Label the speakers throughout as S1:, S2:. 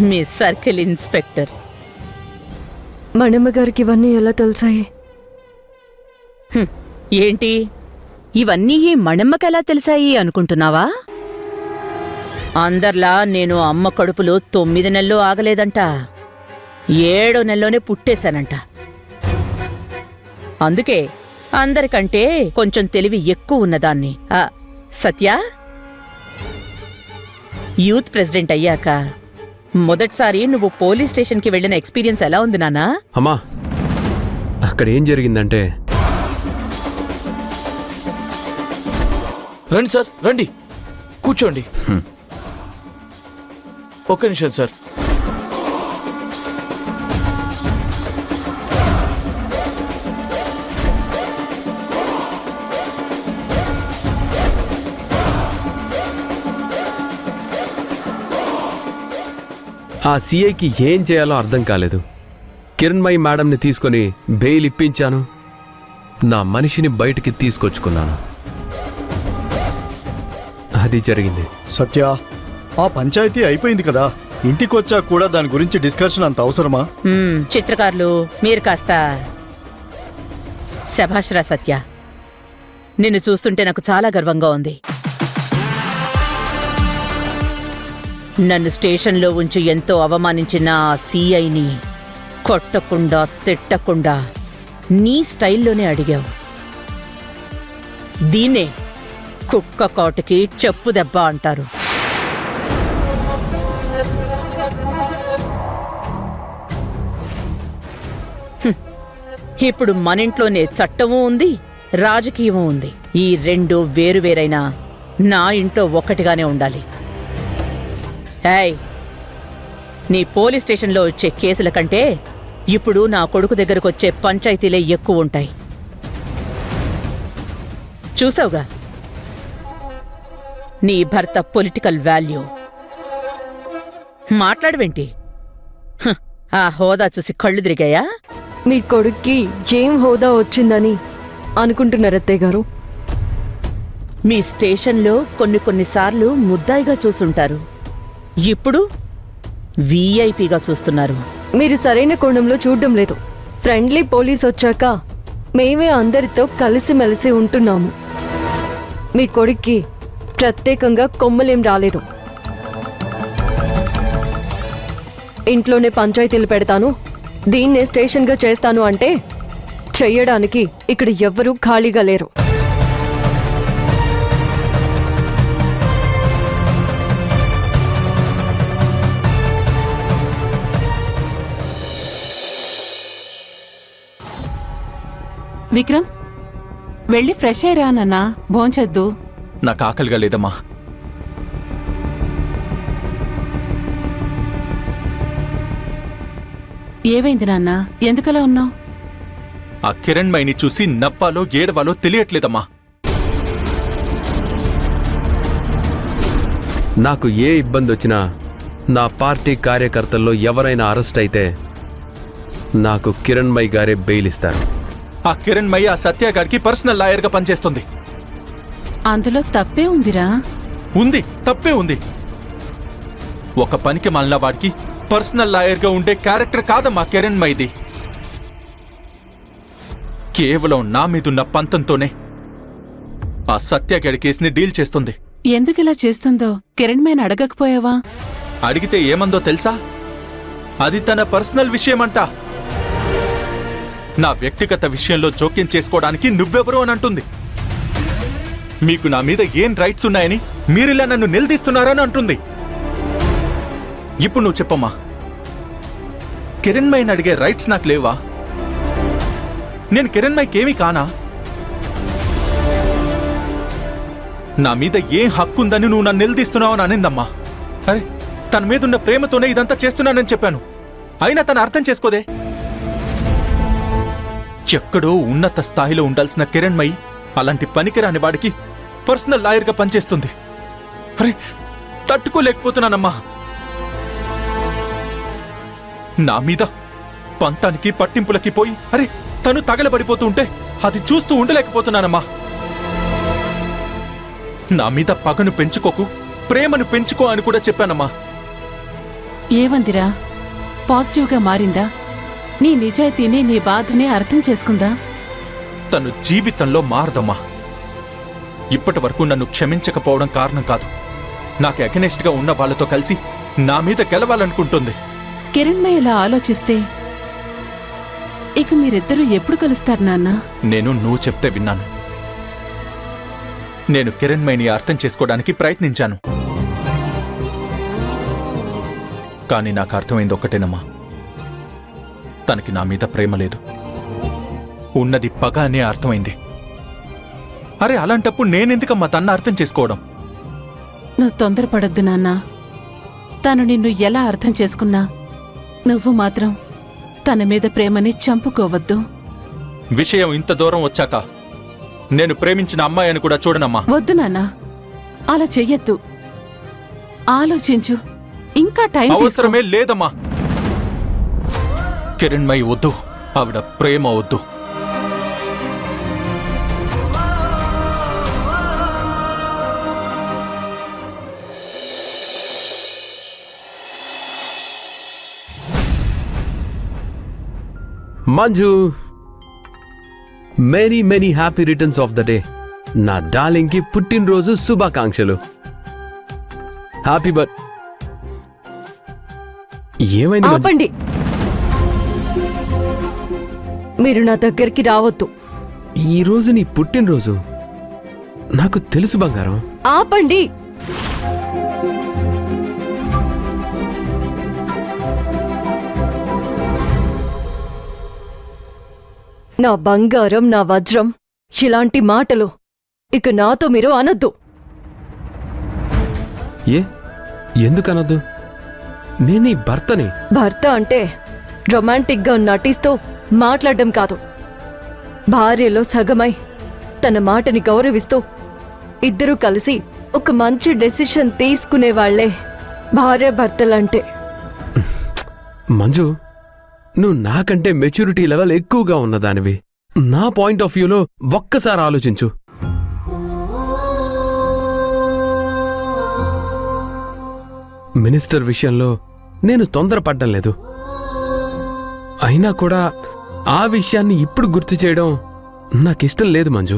S1: మీ circle inspector.
S2: Manamma గారికి ఇవన్నీ ఎలా తెలిసాయి?
S1: ఏంటి ఇవన్నీ ఈ మణమ్మకెలా తెలిసాయి అనుకుంటున్నావా? అందర్లా నేను అమ్మ కడుపులో 9 నెలలు ఆగలేదంట, 7వ నెలలోనే పుట్టేశానంట. అందుకే అందరికంటే కొంచెం తెలివి ఎక్కువ ఉన్నదాన్ని. సత్య, యూత్ ప్రెసిడెంట్ అయ్యాక మొదటిసారి నువ్వు పోలీస్ స్టేషన్కి వెళ్ళిన ఎక్స్పీరియన్స్ ఎలా ఉంది నాన్నా?
S3: అమ్మా, అక్కడ ఏం జరిగిందంటే...
S4: రండి సార్, రండి, కూర్చోండి. ఒక్క నిమిషం సార్.
S3: ఆ సీఐకి ఏం చేయాలో అర్థం కాలేదు. కిరణ్మయి మేడంని తీసుకొని బెయిల్ ఇప్పించాను, నా మనిషిని బయటికి తీసుకొచ్చుకున్నాను. అది జరిగింది.
S5: సత్య, ఆ పంచాయతీ అయిపోయింది కదా, ఇంటికొచ్చాక కూడా దాని గురించి డిస్కషన్ అంత అవసరమా?
S1: చిత్రకారులు మీరు కాస్త శభాష్రా సత్య. నిన్ను చూస్తుంటే నాకు చాలా గర్వంగా ఉంది. నన్ను స్టేషన్లో ఉంచి ఎంతో అవమానించిన ఆ సీఐని కొట్టకుండా తిట్టకుండా నీ స్టైల్లోనే అడిగావు. దీన్నే కుక్క కాటుకి చెప్పు దెబ్బ అంటారు. ఇప్పుడు మనింట్లోనే చట్టమూ ఉంది, రాజకీయమూ ఉంది. ఈ రెండు వేరువేరైనా నా ఇంట్లో ఒక్కటిగానే ఉండాలి. ఏయ్, నీ పోలీస్ స్టేషన్లో వచ్చే కేసుల కంటే ఇప్పుడు నా కొడుకు దగ్గరకొచ్చే పంచాయతీలే ఎక్కువ ఉంటాయి. చూసావుగా నీ భర్త పొలిటికల్ వాల్యూ. మాట్లాడవేంటి? ఆ హోదా చూసి కళ్ళు తిరిగాయా?
S2: మీ కొడుక్కి ఏం హోదా వచ్చిందని అనుకుంటున్నారత్తయ్య గారు?
S1: మీ స్టేషన్లో కొన్నిసార్లు ముద్దాయిగా చూసుంటారు, ఇప్పుడు వీఐపీగా చూస్తున్నారు.
S2: మీరు సరైన కోణంలో చూడడం లేదు. ఫ్రెండ్లీ పోలీస్ వచ్చాక మేమే అందరితో కలిసిమెలిసి ఉంటున్నాము. మీ కొడుక్కి ప్రత్యేకంగా కొమ్మలేం రాలేదు. ఇంట్లోనే పంచాయతీలు పెడతాను, దీన్నే స్టేషన్గా చేస్తాను అంటే చెయ్యడానికి ఇక్కడ ఎవ్వరూ ఖాళీగా లేరు.
S6: విక్రమ్, వెళ్ళి ఫ్రెష్ అయ్యరా నాన్న, భోంచొద్దు.
S4: నాకు ఆకలిగా లేదమ్మా.
S6: ఏవైంది నాన్న, ఎందుకలా ఉన్నావు?
S4: ఆ కిరణ్మయిని చూసి నవ్వాలో ఏడవాలో తెలియట్లేదమ్మా.
S3: నాకు ఏ ఇబ్బంది వచ్చినా నా పార్టీ కార్యకర్తల్లో ఎవరైనా అరెస్ట్ అయితే నాకు కిరణ్మయి గారే బెయిల్ ఇస్తారు.
S4: ఆ కిరణ్మయి ఆ సత్యగాడికి పర్సనల్ లాయర్గా పనిచేస్తుంది.
S6: అందులో తప్పే ఉందిరా.
S4: ఉంది, తప్పే ఉంది. ఒక పనికి మాలిన వాడికి పర్సనల్ లాయర్గా ఉండే క్యారెక్టర్ కాదమ్మా కిరణ్మయిది. కేవలం నా మీదున్న పంతంతోనే ఆ సత్యగాడి కేసుని డీల్ చేస్తుంది.
S6: ఎందుకిలా చేస్తుందో కిరణ్మయిని అడగకపోయావా?
S4: అడిగితే ఏమందో తెలుసా? అది తన పర్సనల్ విషయమంట. నా వ్యక్తిగత విషయంలో జోక్యం చేసుకోవడానికి నువ్వెవరో అని అంటుంది. మీకు నా మీద ఏం రైట్స్ ఉన్నాయని మీరిలా నన్ను నిలదీస్తున్నారని అంటుంది. ఇప్పుడు నువ్వు చెప్పమ్మా, కిరణ్మయిని అడిగే రైట్స్ నాకు లేవా? నేను కిరణ్మయికేమీ కానా? నా మీద ఏం హక్కుందని నువ్వు నన్ను నిలదీస్తున్నావు అని అనిందమ్మా. అరే, తన మీదున్న ప్రేమతోనే ఇదంతా చేస్తున్నానని చెప్పాను, అయినా తను అర్థం చేసుకోదే. ఎక్కడో ఉన్నత స్థాయిలో ఉండాల్సిన కిరణ్మయి అలాంటి పనికిరాని వాడికి పర్సనల్ లాయర్గా పనిచేస్తుంది. అరే, తట్టుకోలేకపోతున్నానమ్మా. నా మీద పంతానికి పట్టింపులకి పోయి అరే తను తగలబడిపోతూ ఉంటే అది చూస్తూ ఉండలేకపోతున్నానమ్మా. నా మీద పగను పెంచుకోకు, ప్రేమను పెంచుకో అని కూడా చెప్పానమ్మా.
S6: ఏవందిరా పాజిటివ్గా మారిందా? నీ నిజాయితీని, నీ బాధని అర్థం చేసుకుందా?
S4: తను జీవితంలో మారదమ్మా. ఇప్పటి వరకు నన్ను క్షమించకపోవడం కారణం కాదు, నాకు అగెనెస్ట్ గా ఉన్న వాళ్ళతో కలిసి నా మీద గెలవాలనుకుంటుంది.
S6: కిరణ్మయ్య ఇలా ఆలోచిస్తే ఇక మీరిద్దరూ ఎప్పుడు కలుస్తారు నాన్నా?
S4: నువ్వు చెప్తే విన్నాను. నేను కిరణ్మయిని అర్థం చేసుకోవడానికి ప్రయత్నించాను. కానీ నాకు అర్థమైంది ఒక్కటేనమ్మా, తనకి నా మీద ప్రేమ లేదు, ఉన్నది పగ అనే అర్థమైంది. అరే అలాంటప్పుడు నేనెందుకమ్మా తన్న అర్థం చేసుకోవడం?
S6: నువ్వు తొందరపడొద్దు నాన్నా. తను నిన్ను ఎలా అర్థం చేసుకున్నా నువ్వు మాత్రం తన మీద ప్రేమని చంపుకోవద్దు.
S4: విషయం ఇంత దూరం వచ్చాక నేను ప్రేమించిన అమ్మాయి అని కూడా చూడనమ్మా.
S6: వద్దు నాన్నా, అలా చెయ్యొద్దు. ఆలోచించు, ఇంకా టైం తీసుకో.
S4: అవసరమే లేదమ్మా. కిరణ్మయి వద్దు, ఆవిడ ప్రేమ వద్దు.
S3: Manju, many many happy returns of the day. నా డార్లింగ్ కి పుట్టినరోజు శుభాకాంక్షలు. Happy birth. ఏమైంది మంజు?
S2: ఆపండి, మీరు నా దగ్గరికి రావద్దు.
S3: ఈ రోజు నీ పుట్టినరోజు, నాకు తెలుసు బంగారం.
S2: ఆపండి. నా బంగారం, నా వజ్రం, ఇలాంటి మాటలు ఇక నాతో మీరు అనొద్దు.
S3: ఎందుకనొద్దు? నేను నీ భర్తని.
S2: భర్త అంటే రొమాంటిక్గా నటిస్తూ మాట్లాడడం కాదు, భార్యలో సగమై తన మాటని గౌరవిస్తూ ఇద్దరూ కలిసి ఒక మంచి డెసిషన్ తీసుకునేవాళ్లే భార్యాభర్తలంటే.
S3: మంజు, నువ్వు నాకంటే మెచ్యూరిటీ లెవెల్ ఎక్కువగా ఉన్నదానివి. నా పాయింట్ ఆఫ్ వ్యూలో ఒక్కసారి ఆలోచించు. మినిస్టర్ విషయంలో నేను తొందరపడ్డం లేదు. అయినా కూడా ఆ విషయాన్ని ఇప్పుడు గుర్తు చేయడం నాకిష్టం లేదు మంజు.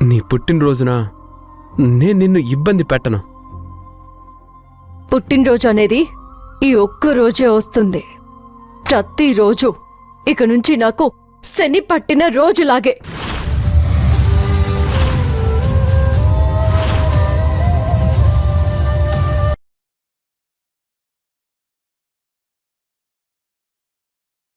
S3: నీ పుట్టినరోజున నేను నిన్ను ఇబ్బంది పెట్టను.
S2: పుట్టినరోజు అనేది ఈ ఒక్క రోజే వస్తుంది. ప్రతిరోజు ఇక నుంచి నాకు శని పట్టిన రోజులాగే.